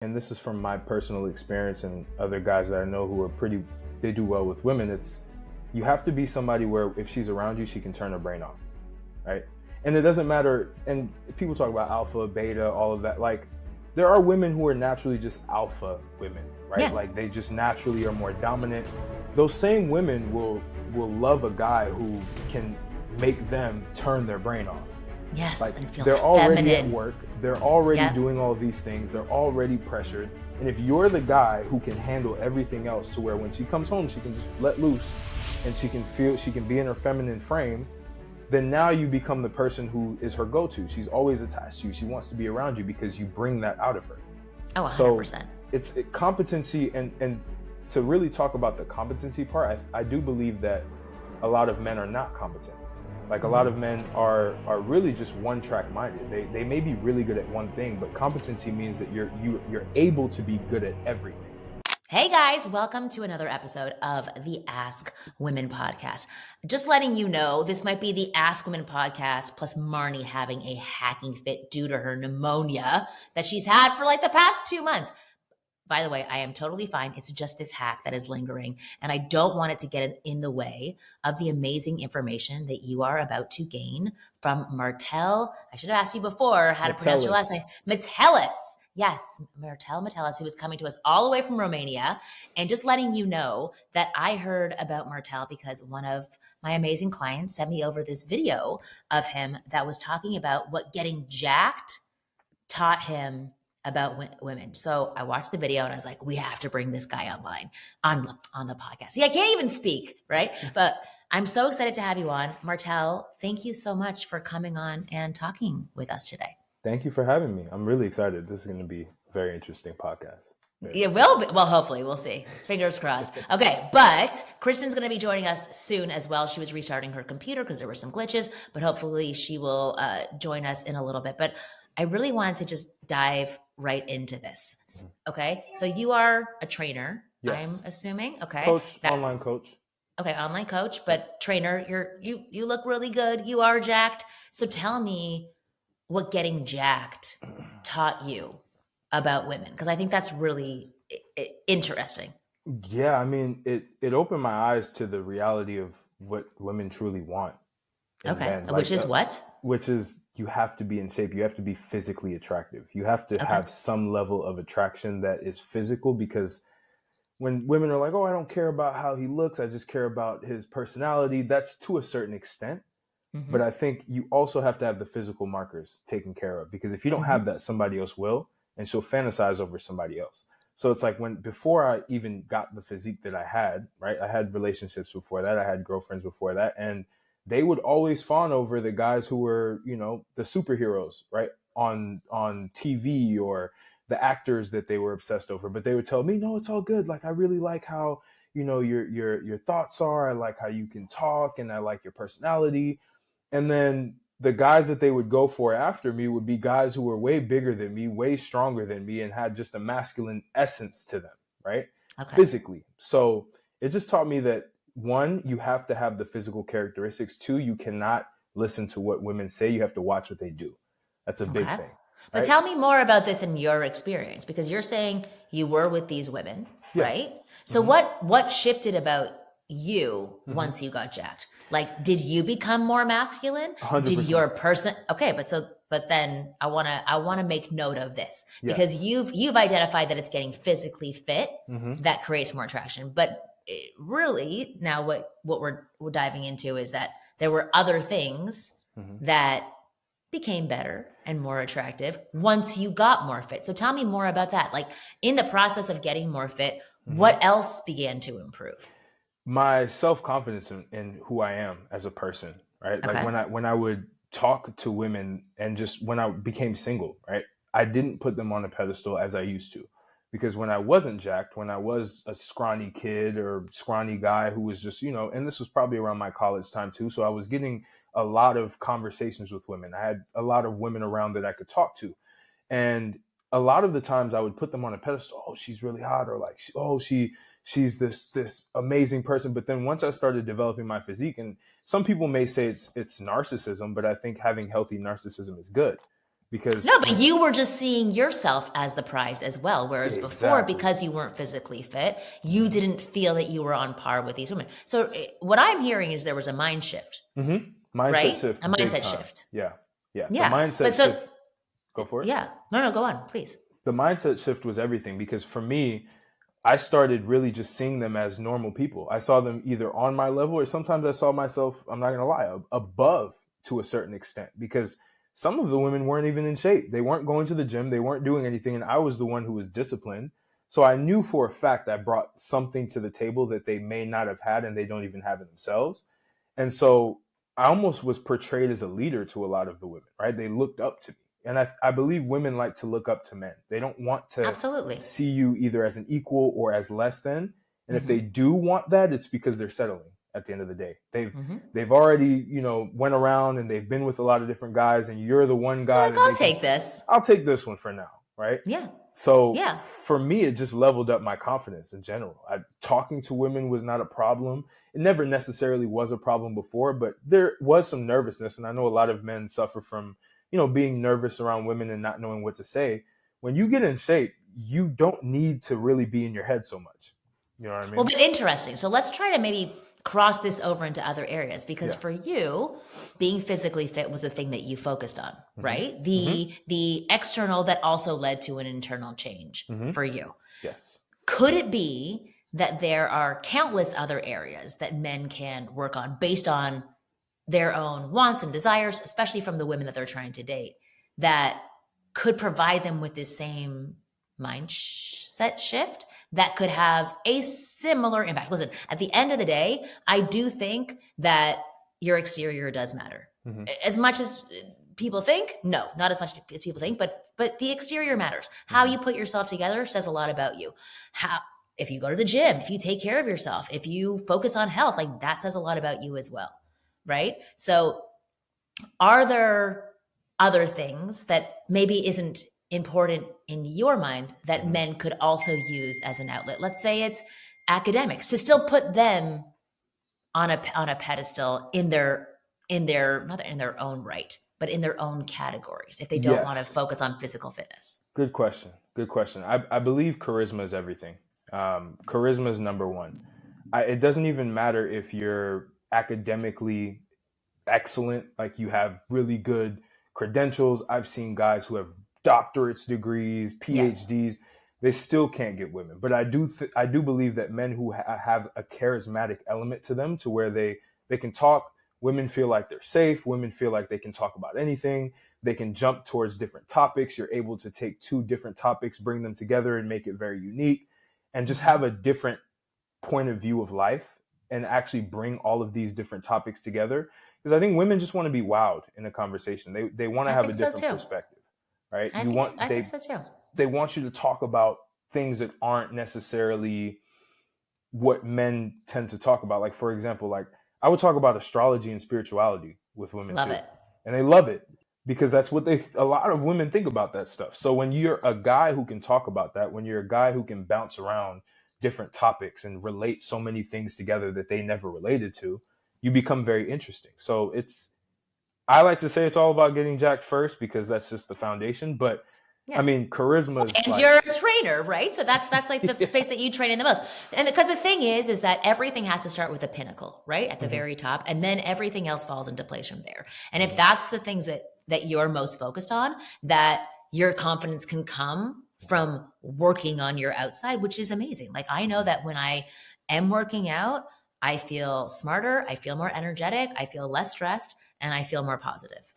and this is from my personal experience and other guys that I know who are they do well with women. It's, you have to be somebody where if she's around you, she can turn her brain off, right? And it doesn't matter. And people talk about alpha, beta, all of that. Like, there are women who are naturally just alpha women, right? Yeah. Like, they just naturally are more dominant. Those same women will love a guy who can make them turn their brain off. Yes, Like, and feel they're already feminine. at work, they're already Yep. doing all these things, they're already pressured. And if you're the guy who can handle everything else to where when she comes home, she can just let loose and she can be in her feminine frame, then now you become the person who is her go-to. She's always attached to you. She wants to be around you because you bring that out of her. Oh, So 100%. it's competency, and to really talk about the competency part, I do believe that a lot of men are not competent. Like, a lot of men are really just one track minded. They may be really good at one thing, but competency means that you're able to be good at everything. Hey guys, welcome to another episode of the Ask Women podcast. Just letting you know, this might be the Ask Women podcast plus Marnie having a hacking fit due to her pneumonia that she's had for like the past 2 months. By the way, I am totally fine. It's just this hack that is lingering, and I don't want it to get in the way of the amazing information that you are about to gain from Martel. I should have asked you before how to pronounce your last name. Metellus. Yes, Martel Metellus, who is coming to us all the way from Romania. And just letting you know that I heard about Martel because one of my amazing clients sent me over this video of him that was talking about what getting jacked taught him about women. So I watched the video and I was like, we have to bring this guy online on the podcast. See, I can't even speak, right? But I'm so excited to have you on. Martel, thank you so much for coming on and talking with us today. Thank you for having me. I'm really excited. This is going to be a very interesting podcast. It will be. Well, hopefully, we'll see. Fingers crossed. Okay, but Kristen's going to be joining us soon as well. She was restarting her computer because there were some glitches, but hopefully she will join us in a little bit. But I really wanted to just dive right into this. Okay, so you are a trainer, Yes. I'm assuming. Okay, Coach, online coach. Okay, online coach, but trainer. You look really good. You are jacked. So tell me what getting jacked taught you about women, because I think that's really interesting. Yeah, I mean, it opened my eyes to the reality of what women truly want in Okay, men. which is what? Which is, you have to be in shape. You have to be physically attractive. You have to have some level of attraction that is physical, because when women are like, oh, I don't care about how he looks, I just care about his personality, that's to a certain extent. Mm-hmm. But I think you also have to have the physical markers taken care of, because if you don't have that, somebody else will, and she'll fantasize over somebody else. So it's like, before I even got the physique that I had, right? I had relationships before that. I had girlfriends before that. And they would always fawn over the guys who were, the superheroes, right? On TV, or the actors that they were obsessed over. But they would tell me, no, it's all good. Like, I really like how, your thoughts are. I like how you can talk, and I like your personality. And then the guys that they would go for after me would be guys who were way bigger than me, way stronger than me, and had just a masculine essence to them, right? Okay. Physically. So it just taught me that, one, you have to have the physical characteristics. Two, you cannot listen to what women say. You have to watch what they do. That's a big thing. But tell me more about this in your experience, because you're saying you were with these women, right? So what shifted about you once you got jacked? Like, did you become more masculine? 100%. Did your person? Okay, but then I wanna make note of this, because you've identified that it's getting physically fit that creates more attraction. But really, now what we're diving into is that there were other things that became better and more attractive once you got more fit. So tell me more about that. Like, in the process of getting more fit, what else began to improve? My self-confidence in who I am as a person, right? Okay. Like, when I would talk to women, and just when I became single, right? I didn't put them on a pedestal as I used to, because when I wasn't jacked, when I was a scrawny kid or scrawny guy who was just, and this was probably around my college time too. So I was getting a lot of conversations with women. I had a lot of women around that I could talk to. And a lot of the times I would put them on a pedestal. Oh, she's really hot. Or like, oh, she's this amazing person. But then once I started developing my physique, and some people may say it's narcissism, but I think having healthy narcissism is good. because No, but you were just seeing yourself as the prize as well. Whereas before, exactly. because you weren't physically fit, you didn't feel that you were on par with these women. So what I'm hearing is there was a mind shift, Mindset right? shift, A big mindset time. shift. Yeah, yeah. The Yeah. But mindset so, shift. Go for it. yeah. No, go on, please. The mindset shift was everything because for me, I started really just seeing them as normal people. I saw them either on my level or sometimes I saw myself, I'm not going to lie, above to a certain extent because some of the women weren't even in shape. They weren't going to the gym. They weren't doing anything. And I was the one who was disciplined. So I knew for a fact I brought something to the table that they may not have had and they don't even have it themselves. And so I almost was portrayed as a leader to a lot of the women, right? They looked up to me. And I believe women like to look up to men. They don't want to Absolutely. see you either as an equal or as less than. And if Mm-hmm. they do want that, it's because they're settling at the end of the day. Mm-hmm. They've already, went around and they've been with a lot of different guys and you're the one guy Like, that I'll take this. I'll take this one for now, right? Yeah. So Yeah. for me, it just leveled up my confidence in general. Talking to women was not a problem. It never necessarily was a problem before, but there was some nervousness. And I know a lot of men suffer from, being nervous around women and not knowing what to say. When you get in shape, you don't need to really be in your head so much. You know what I mean? Well, but interesting. So let's try to maybe cross this over into other areas because for you, being physically fit was the thing that you focused on, right? The external that also led to an internal change for you. Yes. Could it be that there are countless other areas that men can work on based on their own wants and desires, especially from the women that they're trying to date, that could provide them with this same mindset shift that could have a similar impact? Listen, at the end of the day, I do think that your exterior does matter. As much as people think, no, not as much as people think, but the exterior matters. How you put yourself together says a lot about you. If you go to the gym, if you take care of yourself, if you focus on health, like that says a lot about you as well. Right? So are there other things that maybe isn't important in your mind that men could also use as an outlet? Let's say it's academics, to still put them on a pedestal in their not in their own right, but in their own categories if they don't want to focus on physical fitness. Good question. I believe charisma is everything. Charisma is number one. It doesn't even matter if you're academically excellent, like you have really good credentials. I've seen guys who have doctorates degrees, PhDs. They still can't get women. But I do believe that men who have a charismatic element to them, to where they can talk, women feel like they're safe. Women feel like they can talk about anything. They can jump towards different topics. You're able to take two different topics, bring them together and make it very unique, and just have a different point of view of life and actually bring all of these different topics together. Because I think women just want to be wowed in a conversation. They want to have a different perspective, right? I think so too. They want you to talk about things that aren't necessarily what men tend to talk about. Like, for example, like I would talk about astrology and spirituality with women too. And they love it because that's what a lot of women think about that stuff. So when you're a guy who can talk about that, when you're a guy who can bounce around different topics and relate so many things together that they never related to, you become very interesting. So I like to say it's all about getting jacked first because that's just the foundation. But I mean, charisma is and you're a trainer, right? So that's like the space that you train in the most. And because the thing is that everything has to start with a pinnacle, right? At the very top. And then everything else falls into place from there. And if that's the things that you're most focused on, that your confidence can come from working on your outside, which is amazing. Like I know that when I am working out, I feel smarter, I feel more energetic, I feel less stressed, and I feel more positive.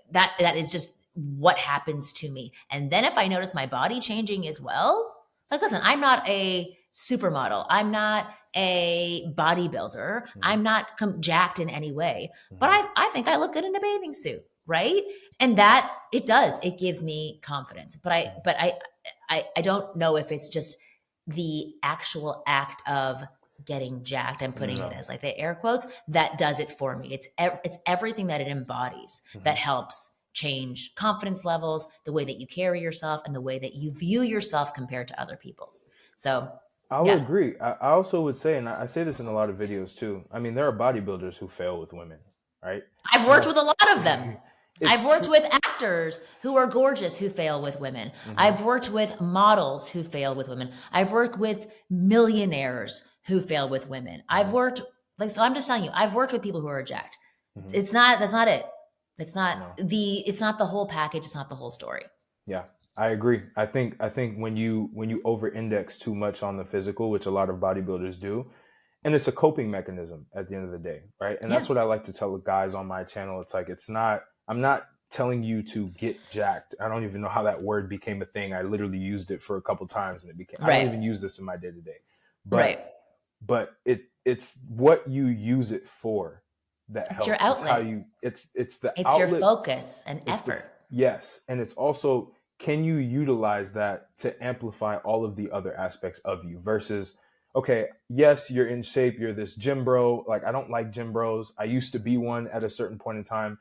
That is just what happens to me. And then if I notice my body changing as well, like, listen, I'm not a supermodel. I'm not a bodybuilder. I'm not jacked in any way, but I think I look good in a bathing suit. Right. And that it gives me confidence, but I don't know if it's just the actual act of getting jacked. I'm putting it as like the air quotes that does it for me. It's everything that it embodies that helps change confidence levels, the way that you carry yourself and the way that you view yourself compared to other people's. So I would agree. I also would say, and I say this in a lot of videos too, I mean, there are bodybuilders who fail with women, right? I've worked with a lot of them. I've worked with actors who are gorgeous who fail with women. Mm-hmm. I've worked with models who fail with women. I've worked with millionaires who fail with women. Mm-hmm. I've worked so I'm just telling you, I've worked with people who are jacked. Mm-hmm. That's not it. It's not it's not the whole package. It's not the whole story. Yeah, I agree. I think when you over-index too much on the physical, which a lot of bodybuilders do, and it's a coping mechanism at the end of the day, right? And that's what I like to tell the guys on my channel. It's like, I'm not telling you to get jacked. I don't even know how that word became a thing. I literally used it for a couple times and it became, I don't even use this in my day-to-day. But it's what you use it for that helps. It's your outlet. It's your focus and effort. Yes. And it's also, can you utilize that to amplify all of the other aspects of you versus, okay, yes, you're in shape. You're this gym bro. Like, I don't like gym bros. I used to be one at a certain point in time.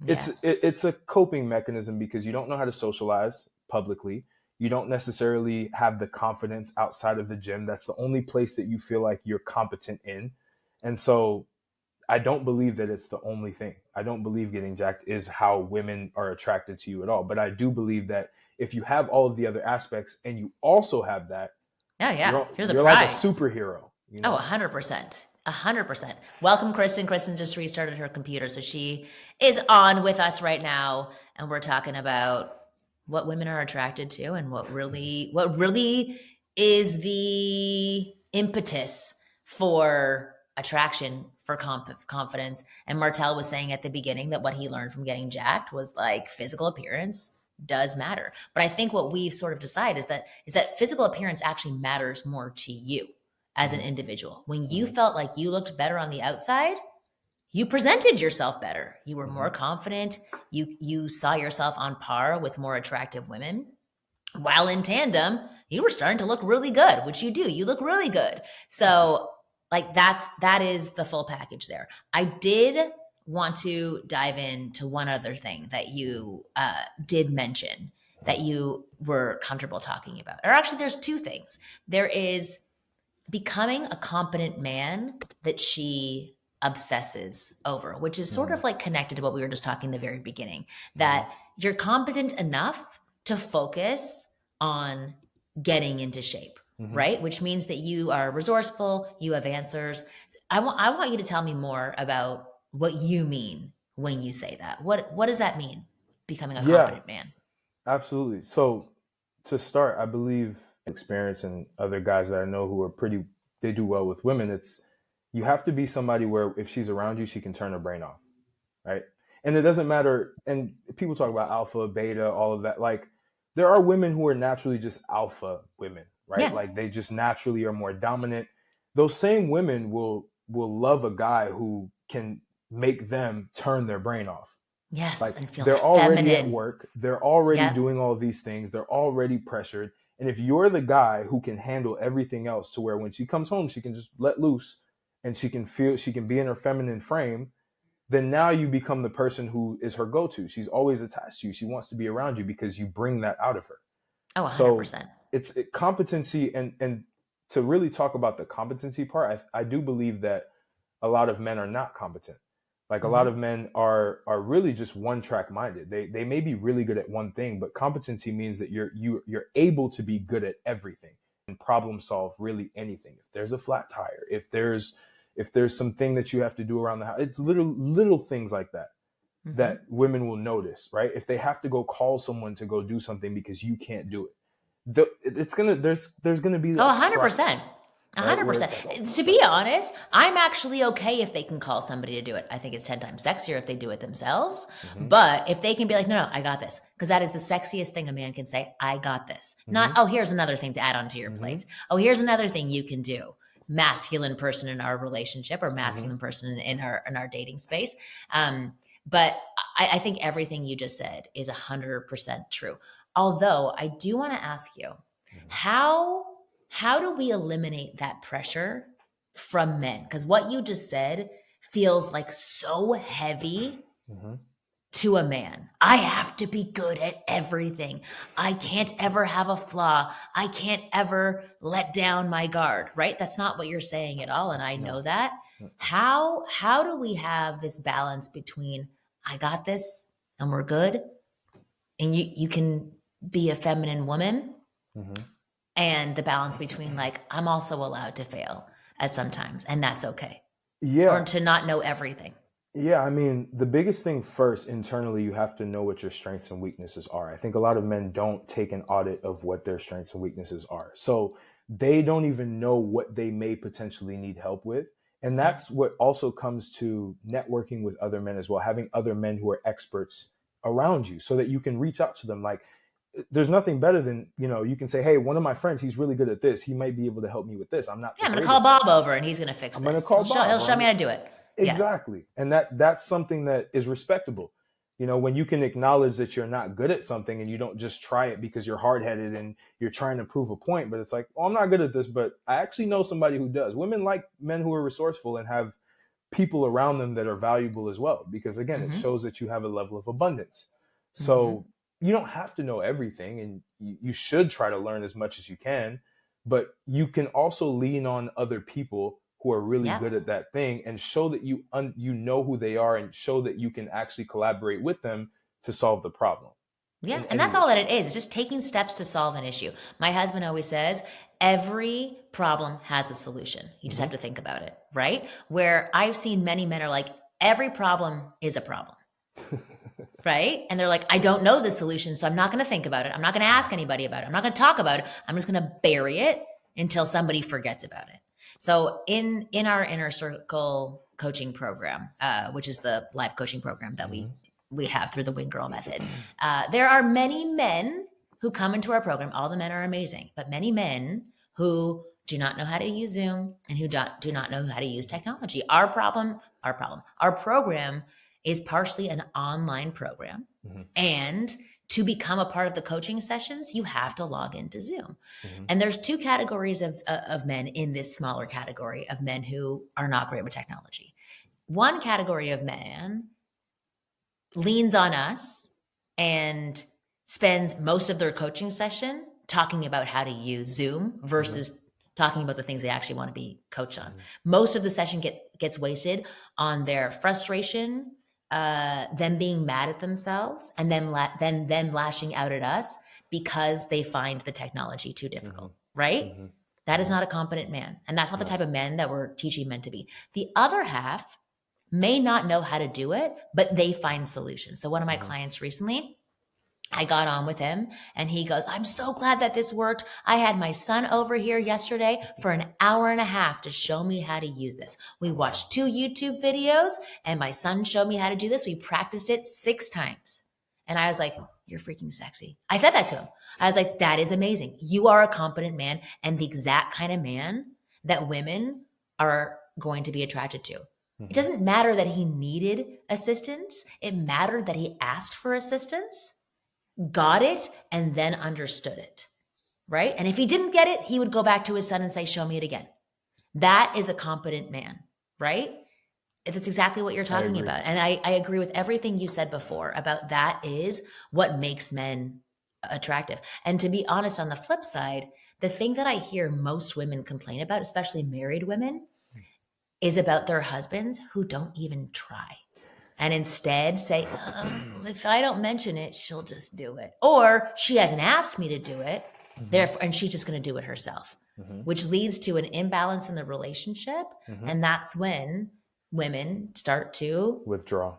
Yeah. It's a coping mechanism because you don't know how to socialize publicly. You don't necessarily have the confidence outside of the gym. That's the only place that you feel like you're competent in. And so I don't believe that it's the only thing. I don't believe getting jacked is how women are attracted to you at all. But I do believe that if you have all of the other aspects and you also have that, you're like a superhero. You know? Oh, 100%. 100%. Welcome, Kristen. Kristen just restarted her computer. So she is on with us right now. And we're talking about what women are attracted to and what really is the impetus for attraction, for confidence. And Martel was saying at the beginning that what he learned from getting jacked was like physical appearance does matter. But I think what we've sort of decided is that physical appearance actually matters more to you as an individual. When you felt like you looked better on the outside, you presented yourself better. You were more confident. You saw yourself on par with more attractive women. While in tandem, you were starting to look really good, which you do. You look really good. So like that is the full package there. I did want to dive into one other thing that you did mention that you were comfortable talking about. Or actually, there's two things. There is becoming a competent man that she obsesses over, which is sort of like connected to what we were just talking in the very beginning, that you're competent enough to focus on getting into shape, right? Which means that you are resourceful, you have answers. I want you to tell me more about what you mean when you say that. What does that mean, becoming a competent man? Absolutely. So to start, I believe experience and other guys that I know who are they do well with women, you have to be somebody where if she's around you, she can turn her brain off, right? And it doesn't matter. And people talk about alpha, beta, all of that. Like, there are women who are naturally just alpha women, right? Yeah. Like, they just naturally are more dominant. Those same women will love a guy who can make them turn their brain off. Yes, like, and feel they're feminine. Already at work. They're already doing all these things. They're already pressured. And if you're the guy who can handle everything else to where when she comes home, she can just let loose and she can be in her feminine frame, then now you become the person who is her go-to. She's always attached to you. She wants to be around you because you bring that out of her. Oh, 100%. So it's competency. And to really talk about the competency part, I do believe that a lot of men are not competent. Like, a lot of men are really just one-track minded. They may be really good at one thing, but competency means that you're able to be good at everything and problem solve really anything. If there's a flat tire, if there's something that you have to do around the house, it's little things like that that women will notice, right? If they have to go call someone to go do something because you can't do it, there's gonna be 100%. 100%. To be honest, I'm actually okay if they can call somebody to do it. I think it's 10 times sexier if they do it themselves. But if they can be like, no, I got this. Because that is the sexiest thing a man can say. I got this. Not, oh, here's another thing to add onto your plate. Oh, here's another thing you can do. Masculine person in our relationship or masculine person in our dating space. But I think everything you just said is 100% true. Although I do want to ask you, how do we eliminate that pressure from men? Because what you just said feels like so heavy to a man. I have to be good at everything. I can't ever have a flaw. I can't ever let down my guard, right? That's not what you're saying at all. And I know that. How do we have this balance between I got this and we're good, and you can be a feminine woman, and the balance between like, I'm also allowed to fail at sometimes, and that's okay. Yeah. Or to not know everything. Yeah, I mean, the biggest thing first, internally, you have to know what your strengths and weaknesses are. I think a lot of men don't take an audit of what their strengths and weaknesses are. So they don't even know what they may potentially need help with. And that's what also comes to networking with other men as well, having other men who are experts around you so that you can reach out to them. Like, there's nothing better than, you can say, hey, one of my friends, he's really good at this. He might be able to help me with this. I'm not. Yeah, I'm going to call Bob over and he's going to fix this. I'm going to call Bob. He'll show me how to do it. Exactly. Yeah. And that's something that is respectable. When you can acknowledge that you're not good at something and you don't just try it because you're hard-headed and you're trying to prove a point, but it's like, I'm not good at this, but I actually know somebody who does. Women like men who are resourceful and have people around them that are valuable as well, because again, it shows that you have a level of abundance. So you don't have to know everything, and you should try to learn as much as you can, but you can also lean on other people who are really good at that thing and show that you know who they are and show that you can actually collaborate with them to solve the problem. Yeah. And that's all that it is. It's just taking steps to solve an issue. My husband always says, every problem has a solution. You just have to think about it, right? Where I've seen many men are like, every problem is a problem. Right? And they're like, I don't know the solution, so I'm not going to think about it. I'm not going to ask anybody about it. I'm not going to talk about it. I'm just going to bury it until somebody forgets about it. So in our Inner Circle coaching program, which is the life coaching program that we have through the Wing Girl method, there are many men who come into our program. All the men are amazing, but many men who do not know how to use Zoom and who do not know how to use technology. Our program is partially an online program. And to become a part of the coaching sessions, you have to log into Zoom. And there's two categories of men in this smaller category of men who are not great with technology. One category of men leans on us and spends most of their coaching session talking about how to use Zoom versus talking about the things they actually want to be coached on. Most of the session gets wasted on their frustration, them being mad at themselves, and then them lashing out at us because they find the technology too difficult, right? That is not a competent man. And that's not the type of men that we're teaching men to be. The other half may not know how to do it, but they find solutions. So one of my clients recently, I got on with him and he goes, I'm so glad that this worked. I had my son over here yesterday for an hour and a half to show me how to use this. We watched 2 YouTube videos and my son showed me how to do this. We practiced it 6 times. And I was like, you're freaking sexy. I said that to him. I was like, that is amazing. You are a competent man and the exact kind of man that women are going to be attracted to. It doesn't matter that he needed assistance. It mattered that he asked for assistance, got it, and then understood it, right? And if he didn't get it, he would go back to his son and say, show me it again. That is a competent man, right? That's exactly what you're talking about. And I agree with everything you said before about that is what makes men attractive. And to be honest, on the flip side, the thing that I hear most women complain about, especially married women, is about their husbands who don't even try. And instead say, if I don't mention it, she'll just do it. Or she hasn't asked me to do it, therefore, and she's just going to do it herself, which leads to an imbalance in the relationship. And that's when women start to withdraw,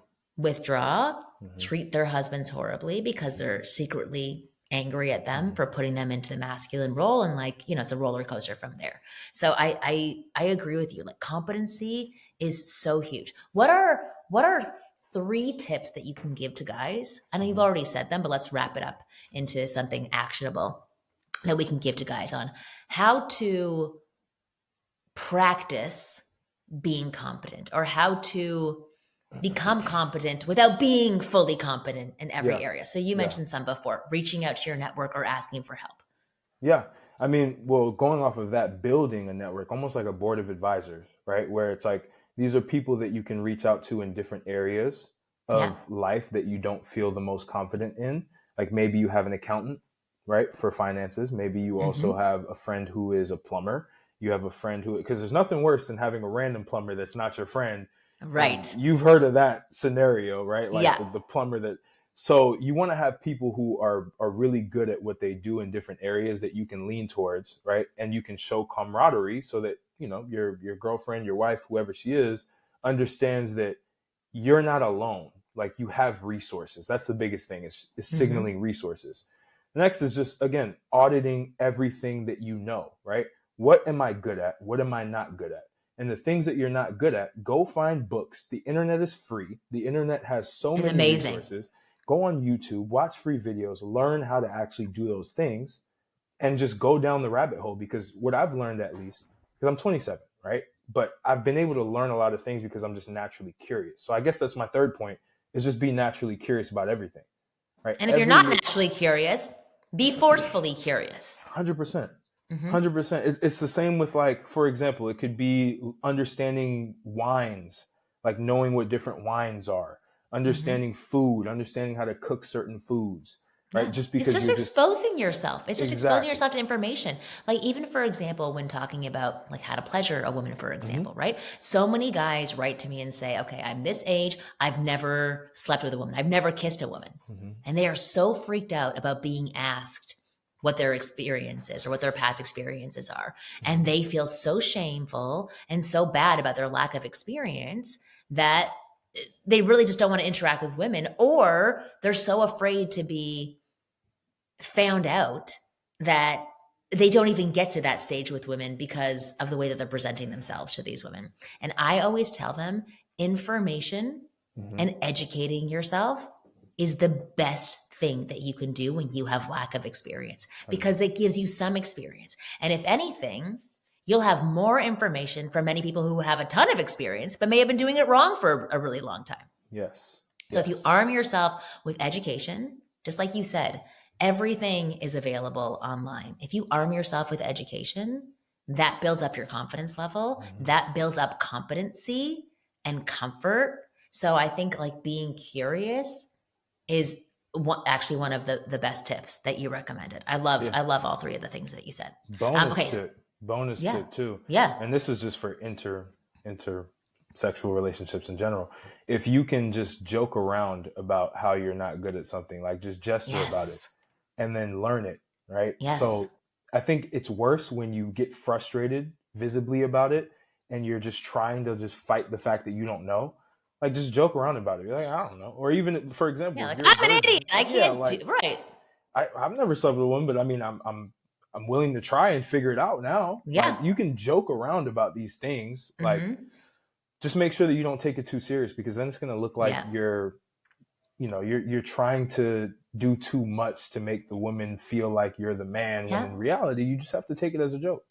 treat their husbands horribly because they're secretly angry at them for putting them into the masculine role. And it's a roller coaster from there. So I agree with you. Like, competency is so huge. What are 3 tips that you can give to guys? I know you've already said them, but let's wrap it up into something actionable that we can give to guys on how to practice being competent, or how to become competent without being fully competent in every area. So you mentioned some before, reaching out to your network or asking for help. Yeah. I mean, well, going off of that, building a network, almost like a board of advisors, right? Where it's like, these are people that you can reach out to in different areas of life that you don't feel the most confident in. Like, maybe you have an accountant, right, for finances. Maybe you also have a friend who is a plumber. You have a friend who, because there's nothing worse than having a random plumber that's not your friend. Right. You've heard of that scenario, right? Like the plumber that So you want to have people who are really good at what they do in different areas that you can lean towards, right? And you can show camaraderie so that, your girlfriend, your wife, whoever she is, understands that you're not alone. Like, you have resources. That's the biggest thing, is signaling resources. Next is just, again, auditing everything that you know, right? What am I good at? What am I not good at? And the things that you're not good at, go find books. The internet is free. The internet has so many resources. Go on YouTube, watch free videos, learn how to actually do those things, and just go down the rabbit hole. Because what I've learned, at least, because I'm 27, right? But I've been able to learn a lot of things because I'm just naturally curious. So I guess that's my third point, is just be naturally curious about everything, right? And if you're not naturally curious, be forcefully curious. 100%. 100%. It's the same with, like, for example, it could be understanding wines, like knowing what different wines are, understanding food, understanding how to cook certain foods, right? Yeah. Just because it's just exposing yourself. It's just exposing yourself to information. Like, even, for example, when talking about, like, how to pleasure a woman, for example, right? So many guys write to me and say, okay, I'm this age. I've never slept with a woman. I've never kissed a woman. And they are so freaked out about being asked what their experience is or what their past experiences are. And they feel so shameful and so bad about their lack of experience that they really just don't want to interact with women, or they're so afraid to be found out that they don't even get to that stage with women because of the way that they're presenting themselves to these women. And I always tell them, information and educating yourself is the best thing that you can do when you have lack of experience, because that gives you some experience. And if anything, you'll have more information from many people who have a ton of experience, but may have been doing it wrong for a really long time. Yes. So if you arm yourself with education, just like you said, everything is available online. If you arm yourself with education, that builds up your confidence level, that builds up competency and comfort. So I think, like, being curious is actually one of the best tips that you recommended. I love all three of the things that you said. Bonus tip too. Yeah. And this is just for intersexual relationships in general. If you can just joke around about how you're not good at something, like just gesture about it and then learn it, right? Yes. So I think it's worse when you get frustrated visibly about it and you're just trying to just fight the fact that you don't know. Like, just joke around about it. You're like, I don't know. Or even, for example, like, I'm an idiot. I can't do right. I've never slept with a woman, but I mean, I'm willing to try and figure it out now. Yeah. Like, you can joke around about these things. Like, just make sure that you don't take it too serious, because then it's going to look like you're trying to do too much to make the woman feel like you're the man. When in reality, you just have to take it as a joke.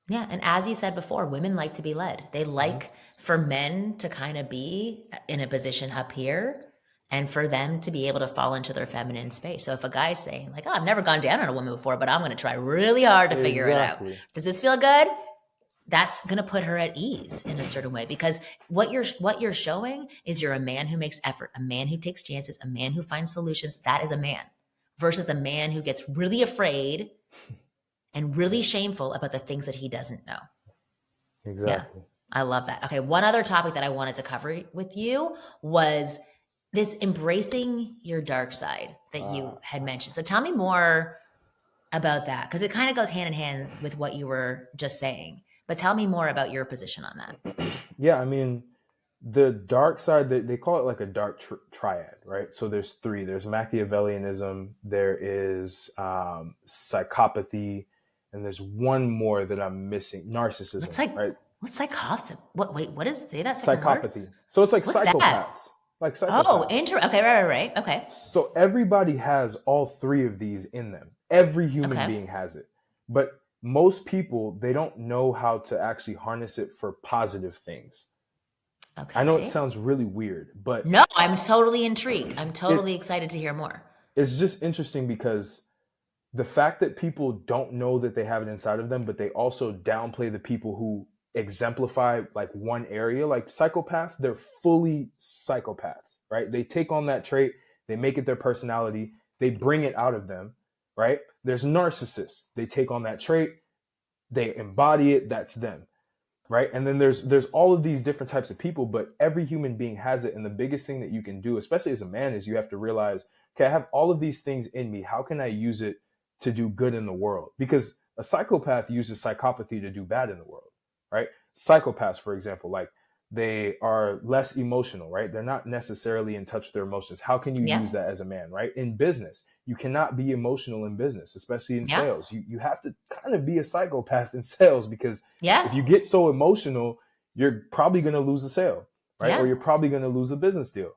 Yeah. And as you said before, women like to be led. They like for men to kind of be in a position up here and for them to be able to fall into their feminine space. So if a guy's saying, like, oh, I've never gone down on a woman before, but I'm going to try really hard to figure it out. Does this feel good? That's going to put her at ease in a certain way, because what you're showing is you're a man who makes effort, a man who takes chances, a man who finds solutions. That is a man, versus a man who gets really afraid and really shameful about the things that he doesn't know. Exactly. Yeah, I love that. Okay, one other topic that I wanted to cover with you was this embracing your dark side that you had mentioned. So tell me more about that, because it kind of goes hand in hand with what you were just saying. But tell me more about your position on that. Yeah, I mean, the dark side, they call it like a dark triad, right? So there's three. There's Machiavellianism, there is psychopathy, and there's one more that I'm missing, narcissism, right? What's psychopathy? What is, say that? Psychopathy. So it's like psychopaths. That? Like psychopaths. Okay, right. Okay. So everybody has all three of these in them. Every human being has it. But most people, they don't know how to actually harness it for positive things. Okay. I know it sounds really weird, but... No, I'm totally intrigued. I'm totally excited to hear more. It's just interesting because the fact that people don't know that they have it inside of them, but they also downplay the people who exemplify like one area, like psychopaths, they're fully psychopaths, right? They take on that trait, they make it their personality, they bring it out of them, right? There's narcissists, they take on that trait, they embody it, that's them, right? And then there's all of these different types of people, but every human being has it. And the biggest thing that you can do, especially as a man, is you have to realize okay, I have all of these things in me. How can I use it to do good in the world? Because a psychopath uses psychopathy to do bad in the world, right? Psychopaths, for example, like they are less emotional, right? They're not necessarily in touch with their emotions. How can you Yeah. use that as a man, right? In business, you cannot be emotional in business, especially in Yeah. sales. You have to kind of be a psychopath in sales, because Yeah. if you get so emotional, you're probably going to lose the sale, right? Yeah. Or you're probably going to lose a business deal.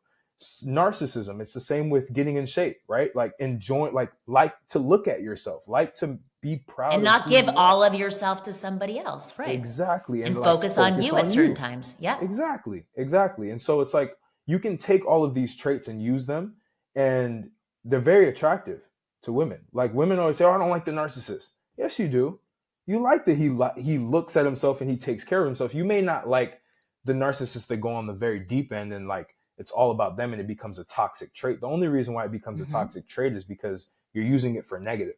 Narcissism, it's the same with getting in shape, right? Like enjoying, like to look at yourself, like to be proud And of not who give you are. all of yourself to somebody else, right? Exactly. And And like focus on you at certain you. times. Yeah. Exactly. And so it's like you can take all of these traits and use them, and they're very attractive to women. Like women always say, "Oh, I don't like the narcissist." Yes, you do. You like that he looks at himself and he takes care of himself. You may not like the narcissists that go on the very deep end and like it's all about them and it becomes a toxic trait. The only reason why it becomes a toxic trait is because you're using it for negative.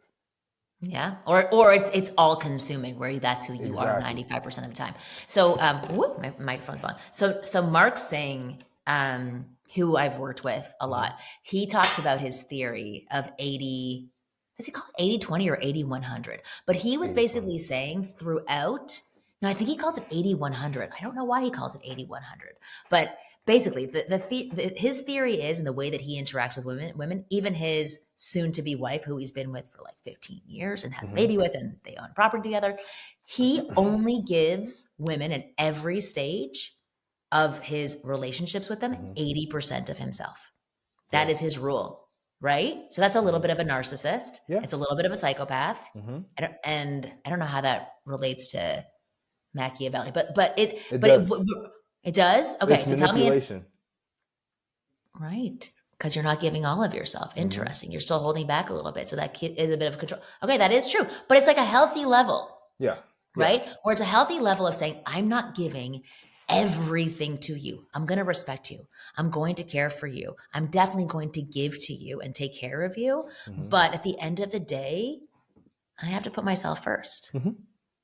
Yeah. Or it's all consuming where that's who you are Exactly. 95% of the time. So my microphone's on. So Mark Singh, who I've worked with a lot, he talks about his theory of 80, does he call it 80-20 or 80-100? But he was 80-20. basically saying throughout, no, I think he calls it 80-100. I don't know why he calls it 80-100, but basically his theory is, and the way that he interacts with women, even his soon-to-be wife, who he's been with for like 15 years and has a baby with, and they own property together, he only gives women at every stage of his relationships with them 80% of himself. That is his rule, right? So that's a little bit of a narcissist. Yeah. It's a little bit of a psychopath. And I don't know how that relates to Machiavelli, but it does. It does? Okay, It's so tell me. manipulation. Right. Because you're not giving all of yourself. Interesting. You're still holding back a little bit. So that kid is a bit of control. Okay, that is true. But it's like a healthy level. Yeah. Right? Where it's a healthy level of saying, I'm not giving everything to you. I'm going to respect you. I'm going to care for you. I'm definitely going to give to you and take care of you. But at the end of the day, I have to put myself first.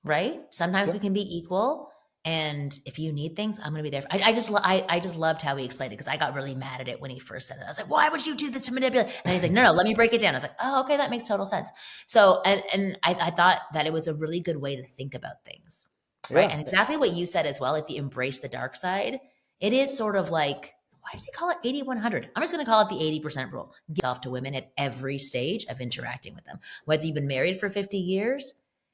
Right? Sometimes we can be equal. And if you need things, I'm going to be there. I just loved how he explained it, because I got really mad at it when he first said it. I was like, why would you do this to manipulate? And he's like, no, let me break it down. I was like, oh, okay, that makes total sense. So, and I thought that it was a really good way to think about things. Right. And exactly what you said as well, like the embrace the dark side. It is sort of like, why does he call it 80-100? I'm just going to call it the 80% rule. Give yourself to women at every stage of interacting with them. Whether you've been married for 50 years,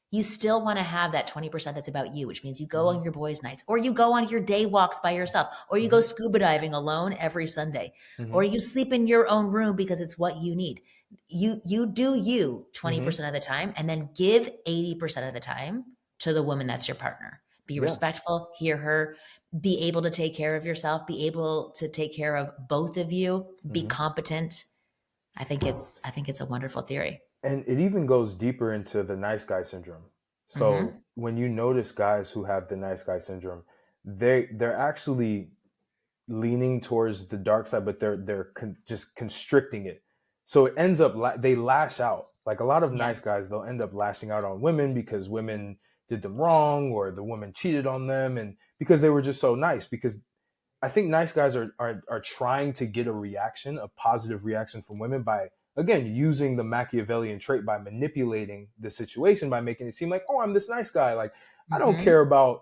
you still want to have that 20% that's about you, which means you go on your boys' nights, or you go on your day walks by yourself, or you go scuba diving alone every Sunday, or you sleep in your own room because it's what you need. You do you 20% of the time, and then give 80% of the time to the woman that's your partner. Be respectful, hear her, be able to take care of yourself, be able to take care of both of you, be competent. I think it's a wonderful theory. And it even goes deeper into the nice guy syndrome. So when you notice guys who have the nice guy syndrome, they're actually leaning towards the dark side, but they're just constricting it. So it ends up they lash out. Like a lot of nice guys, they'll end up lashing out on women because women did them wrong, or the woman cheated on them, and because they were just so nice. Because I think nice guys are trying to get a positive reaction from women by, again, using the Machiavellian trait, by manipulating the situation, by making it seem like, oh, I'm this nice guy. Like, I don't care about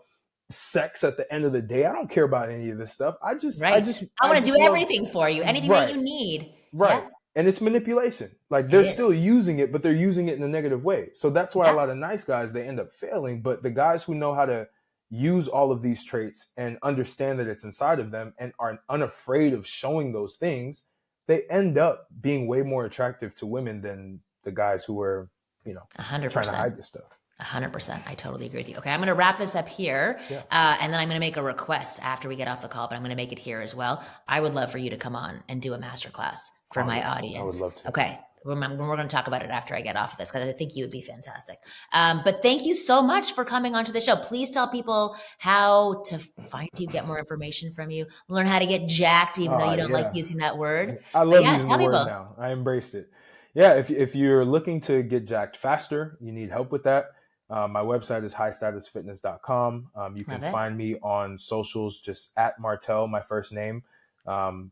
sex at the end of the day. I don't care about any of this stuff. I want to do everything for you. Anything that you need. Right. Yeah. And it's manipulation. Like, they're still using it, but they're using it in a negative way. So that's why a lot of nice guys, they end up failing. But the guys who know how to use all of these traits and understand that it's inside of them and are unafraid of showing those things, they end up being way more attractive to women than the guys who are, 100%. trying to hide this stuff. 100%. I totally agree with you. Okay, I'm going to wrap this up here, and then I'm going to make a request after we get off the call, but I'm going to make it here as well. I would love for you to come on and do a masterclass for my audience. I would love to. Okay, we're going to talk about it after I get off of this, because I think you would be fantastic. But thank you so much for coming onto the show. Please tell people how to find you, get more information from you, learn how to get jacked, even though you don't like using that word. I love using the word now. I embraced it. Yeah, if you're looking to get jacked faster, you need help with that. My website is highstatusfitness.com. You can find me on socials, just at Martel, my first name,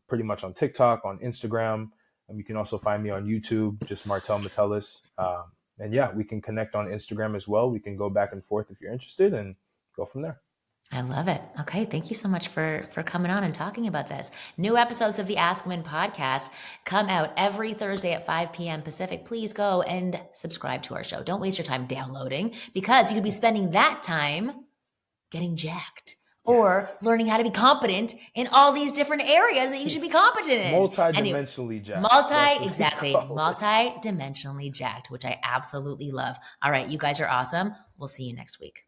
pretty much on TikTok, on Instagram. And you can also find me on YouTube, just Martel Metellus. And yeah, we can connect on Instagram as well. We can go back and forth if you're interested and go from there. I love it. Okay. Thank you so much for coming on and talking about this. New episodes of the Ask Women podcast come out every Thursday at 5 p.m. Pacific. Please go and subscribe to our show. Don't waste your time downloading, because you could be spending that time getting jacked or learning how to be competent in all these different areas that you should be competent in. Multi-dimensionally jacked. Multi-dimensionally jacked, which I absolutely love. All right. You guys are awesome. We'll see you next week.